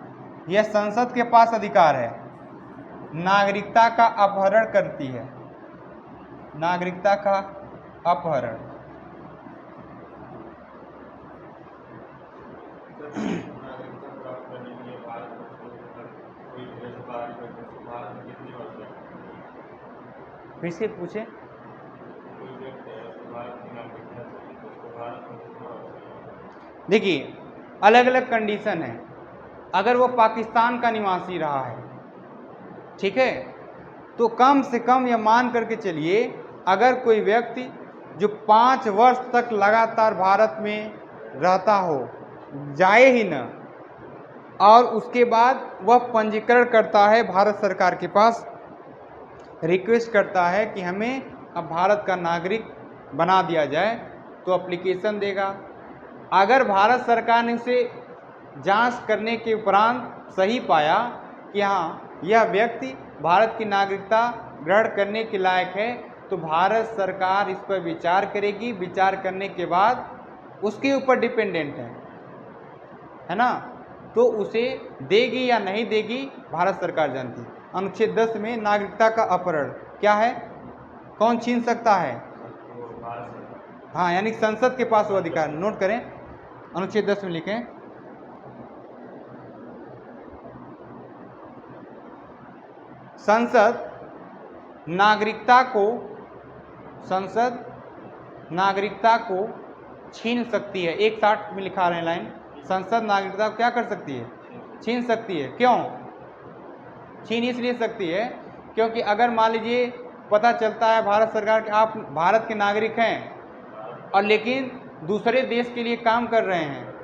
यह संसद के पास अधिकार है। नागरिकता का अपहरण करती है, नागरिकता का अपहरण। फिर से पूछे। देखिए अलग अलग कंडीशन है। अगर वो पाकिस्तान का निवासी रहा है, ठीक है, तो कम से कम यह मान करके चलिए, अगर कोई व्यक्ति जो 5 वर्ष तक लगातार भारत में रहता हो, जाए ही न, और उसके बाद वह पंजीकरण करता है भारत सरकार के पास, रिक्वेस्ट करता है कि हमें अब भारत का नागरिक बना दिया जाए, तो एप्लीकेशन देगा। अगर भारत सरकार ने उसे जांच करने के उपरांत सही पाया कि हाँ यह व्यक्ति भारत की नागरिकता ग्रहण करने के लायक है, तो भारत सरकार इस पर विचार करेगी। विचार करने के बाद उसके ऊपर डिपेंडेंट है ना, तो उसे देगी या नहीं देगी भारत सरकार जानती है। अनुच्छेद 10 में नागरिकता का अपहरण क्या है? कौन छीन सकता है? हाँ, यानी संसद के पास वो अधिकार। नोट करें, अनुच्छेद 10 में लिखें, संसद नागरिकता को छीन सकती है। 160 में लिखा रहे हैं लाइन, संसद नागरिकता को क्या कर सकती है? छीन सकती है। क्यों छीन इसलिए सकती है क्योंकि अगर मान लीजिए पता चलता है भारत सरकार के आप भारत के नागरिक हैं और लेकिन दूसरे देश के लिए काम कर रहे हैं,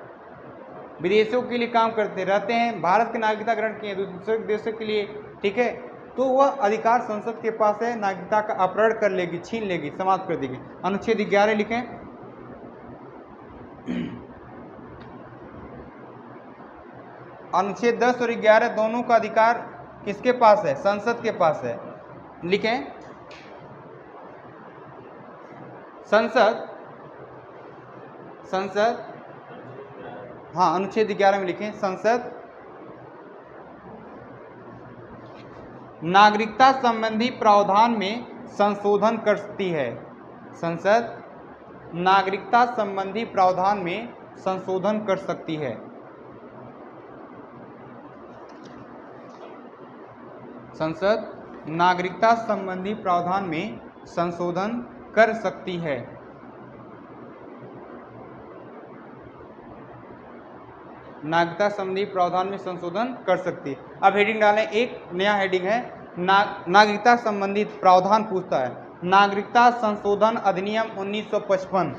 विदेशों के लिए काम करते रहते हैं, भारत की नागरिकता ग्रहण किए दूसरे देशों के लिए, ठीक है, तो वह अधिकार संसद के पास है, नागरिकता का अपहरण कर लेगी, छीन लेगी, समाप्त कर देगी। अनुच्छेद 11 लिखें, अनुच्छेद 10 और 11 दोनों का अधिकार किसके पास है? संसद के पास है। लिखें संसद हाँ, अनुच्छेद 11 में लिखें संसद नागरिकता संबंधी प्रावधान में संशोधन कर सकती है। संसद नागरिकता संबंधी प्रावधान में संशोधन कर सकती है। संसद नागरिकता संबंधी प्रावधान में संशोधन कर सकती है। नागरिकता संबंधी प्रावधान में संशोधन कर सकती है। अब हेडिंग डालें, एक नया हेडिंग है नागरिकता संबंधी प्रावधान पूछता है। नागरिकता संशोधन अधिनियम 1955।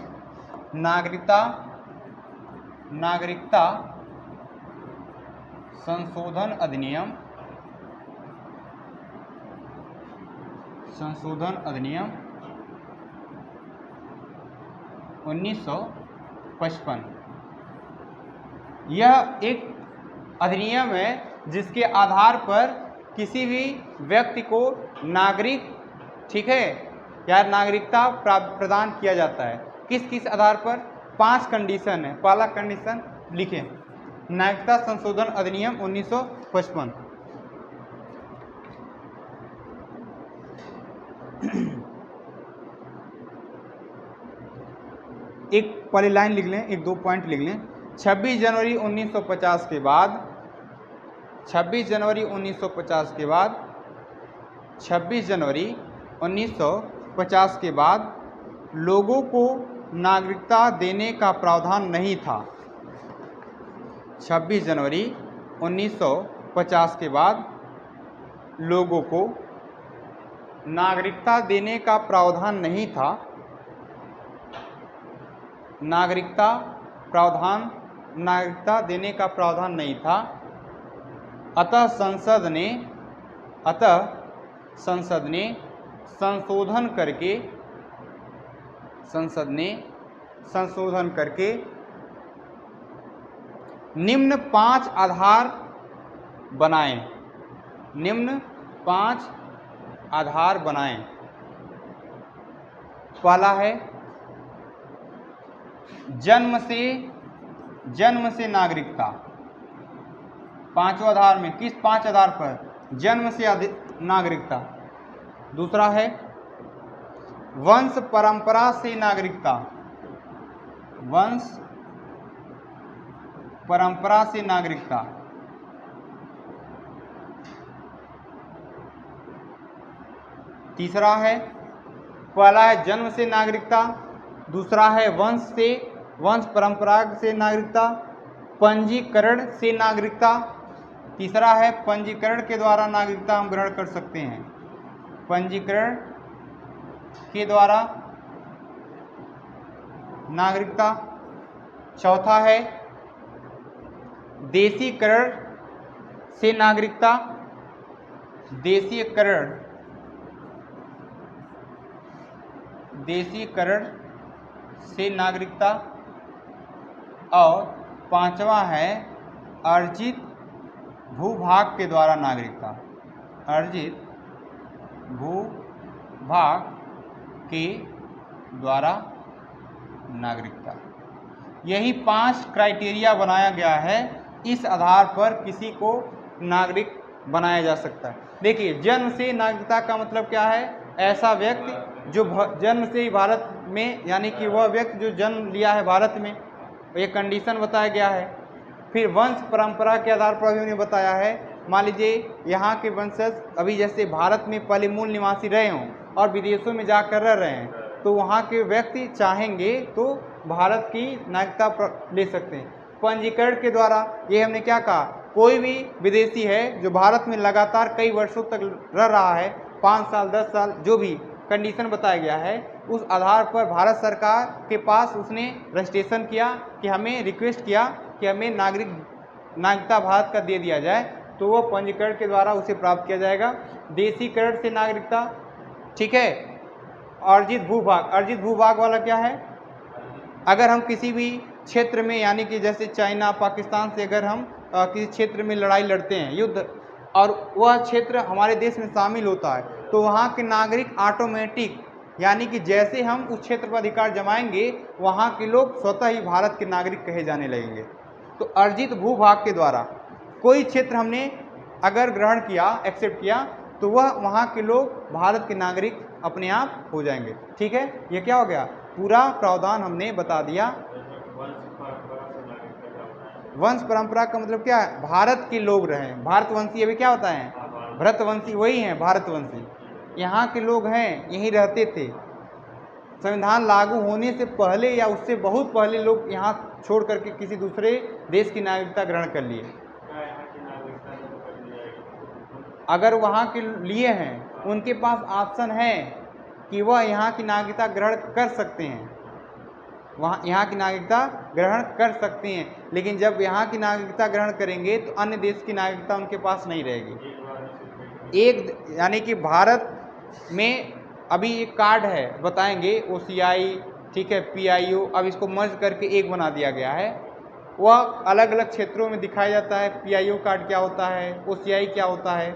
नागरिकता संशोधन अधिनियम 1955। यह एक अधिनियम है जिसके आधार पर किसी भी व्यक्ति को नागरिक, ठीक है, या नागरिकता प्रदान किया जाता है। किस किस आधार पर? 5 कंडीशन है। पहला कंडीशन लिखें, नागरिकता संशोधन अधिनियम 1955। एक पहली लाइन लिख लें, एक 2 पॉइंट लिख लें। 26 जनवरी 1950 के बाद 26 जनवरी 1950 के बाद 26 जनवरी 1950 के बाद लोगों को नागरिकता देने का प्रावधान नहीं था। 26 जनवरी 1950 के बाद लोगों को नागरिकता देने का प्रावधान नहीं था। नागरिकता देने का प्रावधान नहीं था। अतः संसद ने संशोधन करके निम्न 5 आधार बनाए। पहला है जन्म से नागरिकता। 5वां आधार में किस 5 आधार पर? जन्म से नागरिकता। दूसरा है वंश परंपरा से नागरिकता। वंश परंपरा से नागरिकता। तीसरा है, पहला है जन्म से नागरिकता, दूसरा है वंश परंपरा से नागरिकता, पंजीकरण से नागरिकता, तीसरा है पंजीकरण के द्वारा नागरिकता हम ग्रहण कर सकते हैं। पंजीकरण के द्वारा नागरिकता। चौथा है देशीकरण से नागरिकता। देशीकरण से नागरिकता। और 5वां है अर्जित भूभाग के द्वारा नागरिकता। अर्जित भूभाग के द्वारा नागरिकता। यही 5 क्राइटेरिया बनाया गया है। इस आधार पर किसी को नागरिक बनाया जा सकता है। देखिए, जन्म से नागरिकता का मतलब क्या है? ऐसा व्यक्ति जो जन्म से ही भारत में, यानी कि वह व्यक्ति जो जन्म लिया है भारत में, ये कंडीशन बताया गया है। फिर वंश परंपरा के आधार पर भी उन्हें बताया है। मान लीजिए यहाँ के वंशज अभी जैसे भारत में पहले मूल निवासी रहे हों और विदेशों में जाकर रह रहे हैं, तो वहाँ के व्यक्ति चाहेंगे तो भारत की नागरिकता ले सकते हैं। पंजीकरण के द्वारा, ये हमने क्या कहा, कोई भी विदेशी है जो भारत में लगातार कई वर्षों तक रह रहा है, 5 साल 10 साल, जो भी कंडीशन बताया गया है, उस आधार पर भारत सरकार के पास उसने रजिस्ट्रेशन किया कि हमें रिक्वेस्ट किया कि हमें नागरिकता भारत का दे दिया जाए, तो वह पंजीकरण के द्वारा उसे प्राप्त किया जाएगा। देशीकरण से नागरिकता, ठीक है। अर्जित भूभाग वाला क्या है? अगर हम किसी भी क्षेत्र में, यानी कि जैसे चाइना पाकिस्तान से अगर हम किसी क्षेत्र में लड़ाई लड़ते हैं, युद्ध, और वह क्षेत्र हमारे देश में शामिल होता है, तो वहाँ के नागरिक ऑटोमेटिक, यानी कि जैसे हम उस क्षेत्र पर अधिकार जमाएंगे, वहाँ के लोग स्वतः ही भारत के नागरिक कहे जाने लगेंगे। तो अर्जित भूभाग के द्वारा कोई क्षेत्र हमने अगर ग्रहण किया, एक्सेप्ट किया, तो वह वहाँ के लोग भारत के नागरिक अपने आप हो जाएंगे। ठीक है, ये क्या हो गया, पूरा प्रावधान हमने बता दिया। वंश परंपरा का मतलब क्या है, भारत के लोग रहे, भारतवंशी अभी क्या होता है, भरतवंशी वही हैं, भारतवंशी यहाँ के लोग हैं, यहीं रहते थे। संविधान लागू होने से पहले या उससे बहुत पहले लोग यहाँ छोड़ करके किसी दूसरे देश की नागरिकता ग्रहण कर लिए। अगर वहाँ के लिए हैं, उनके पास ऑप्शन है कि वह यहाँ की नागरिकता ग्रहण कर सकते हैं, वहाँ यहाँ की नागरिकता ग्रहण कर सकते हैं, लेकिन जब यहाँ की नागरिकता ग्रहण करेंगे तो अन्य देश की नागरिकता उनके पास नहीं रहेगी। एक, यानी कि भारत में अभी एक कार्ड है, बताएंगे, OCI, ठीक है, PIO, अब इसको मर्ज करके एक बना दिया गया है। वह अलग अलग क्षेत्रों में दिखाया जाता है, PIO कार्ड क्या होता है, OCI क्या होता है,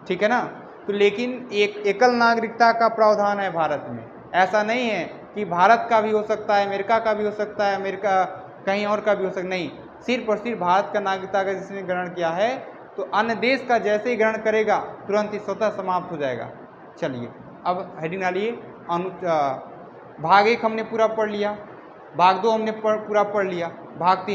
ठीक है ना। तो लेकिन एक एकल नागरिकता का प्रावधान है भारत में। ऐसा नहीं है कि भारत का भी हो सकता है, अमेरिका का भी हो सकता है, अमेरिका कहीं और का भी हो सकता, नहीं, सिर्फ और सिर्फ भारत का नागरिकता का जिसने ग्रहण किया है, तो अन्य देश का जैसे ही ग्रहण करेगा तुरंत ही स्वतः समाप्त हो जाएगा। चलिए अब हेडिंग डालिए, भाग 1 हमने पूरा पढ़ लिया, भाग 2 हमने पूरा पढ़ लिया, भाग 3